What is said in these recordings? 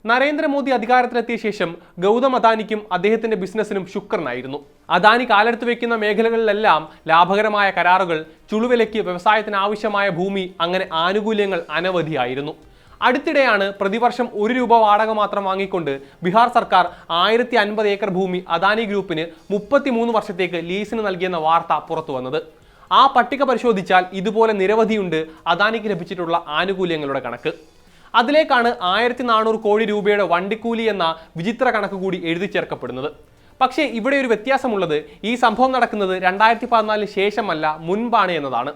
നരേന്ദ്രമോദി അധികാരത്തിലെത്തിയ ശേഷം ഗൗതം അദാനിക്കും അദ്ദേഹത്തിന്റെ ബിസിനസ്സിനും ശുക്രനായിരുന്നു. അദാനി കാലെടുത്ത് വയ്ക്കുന്ന മേഖലകളിലെല്ലാം ലാഭകരമായ കരാറുകൾ, ചുളുവിലയ്ക്ക് വ്യവസായത്തിന് ആവശ്യമായ ഭൂമി, അങ്ങനെ ആനുകൂല്യങ്ങൾ അനവധിയായിരുന്നു. അടുത്തിടെയാണ് പ്രതിവർഷം ₹1 വാടക മാത്രം വാങ്ങിക്കൊണ്ട് ബീഹാർ സർക്കാർ 1050 ഏക്കർ ഭൂമി അദാനി ഗ്രൂപ്പിന് 33 വർഷത്തേക്ക് ലീസിന് നൽകിയെന്ന വാർത്ത പുറത്തു വന്നത്. ആ പട്ടിക പരിശോധിച്ചാൽ ഇതുപോലെ നിരവധിയുണ്ട് അദാനിക്ക് ലഭിച്ചിട്ടുള്ള ആനുകൂല്യങ്ങളുടെ കണക്ക്. അതിലേക്കാണ് 1400 കോടി രൂപയുടെ വണ്ടിക്കൂലി എന്ന വിചിത്ര കണക്ക് കൂടി എഴുതി ചേർക്കപ്പെടുന്നത്. പക്ഷേ ഇവിടെ ഒരു വ്യത്യാസമുള്ളത്, ഈ സംഭവം നടക്കുന്നത് 2014 ശേഷമല്ല, മുൻപാണ് എന്നതാണ്.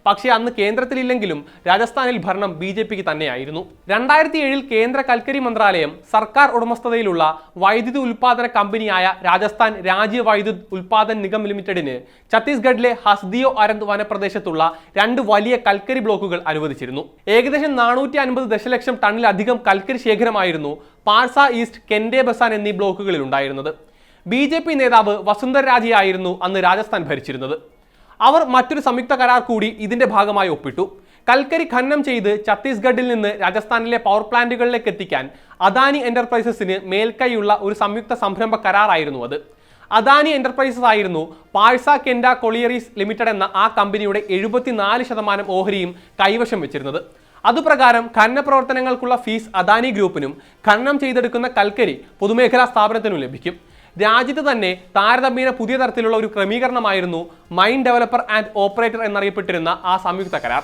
പക്ഷേ അന്ന് കേന്ദ്രത്തിലില്ലെങ്കിലും രാജസ്ഥാനിൽ ഭരണം BJPക്ക് തന്നെയായിരുന്നു. 2007 കേന്ദ്ര കൽക്കരി മന്ത്രാലയം സർക്കാർ ഉടമസ്ഥതയിലുള്ള വൈദ്യുതി ഉൽപാദന കമ്പനിയായ രാജസ്ഥാൻ രാജ്യ വൈദ്യുത് ഉൽപാദൻ നിഗം ലിമിറ്റഡിന് ഛത്തീസ്ഗഡിലെ ഹസ്ദിയോ അരന്ത് വനപ്രദേശത്തുള്ള 2 വലിയ കൽക്കരി ബ്ലോക്കുകൾ അനുവദിച്ചിരുന്നു. ഏകദേശം 450 ദശലക്ഷം ടണ്ണിലധികം കൽക്കരി ശേഖരമായിരുന്നു പാർസ ഈസ്റ്റ്, കെൻഡെ ബസാൻ എന്നീ ബ്ലോക്കുകളിൽ ഉണ്ടായിരുന്നത്. BJP നേതാവ് വസുന്ധര രാജയായിരുന്നു അന്ന് രാജസ്ഥാൻ ഭരിച്ചിരുന്നത്. അവർ മറ്റൊരു സംയുക്ത കരാർ കൂടി ഇതിന്റെ ഭാഗമായി ഒപ്പിട്ടു. കൽക്കരി ഖനനം ചെയ്ത് ഛത്തീസ്ഗഡിൽ നിന്ന് രാജസ്ഥാനിലെ പവർ പ്ലാന്റുകളിലേക്ക് എത്തിക്കാൻ അദാനി എന്റർപ്രൈസസിന് മേൽക്കൈയുള്ള ഒരു സംയുക്ത സംരംഭ കരാറായിരുന്നു അത്. അദാനി എന്റർപ്രൈസസ് ആയിരുന്നു പാഴ്സ കെൻഡ കൊളിയറീസ് ലിമിറ്റഡ് എന്ന ആ കമ്പനിയുടെ 74% ഓഹരിയും കൈവശം വെച്ചിരുന്നത്. അതുപ്രകാരം ഖനന പ്രവർത്തനങ്ങൾക്കുള്ള ഫീസ് അദാനി ഗ്രൂപ്പിനും ഖനനം ചെയ്തെടുക്കുന്ന കൽക്കരി പൊതുമേഖലാ സ്ഥാപനത്തിനും ലഭിക്കും. രാജ്യത്ത് തന്നെ താരതമ്യേന പുതിയ തരത്തിലുള്ള ഒരു ക്രമീകരണമായിരുന്നു മൈൻ ഡെവലപ്പർ ആൻഡ് ഓപ്പറേറ്റർ എന്നറിയപ്പെട്ടിരുന്ന ആ സംയുക്ത കരാർ.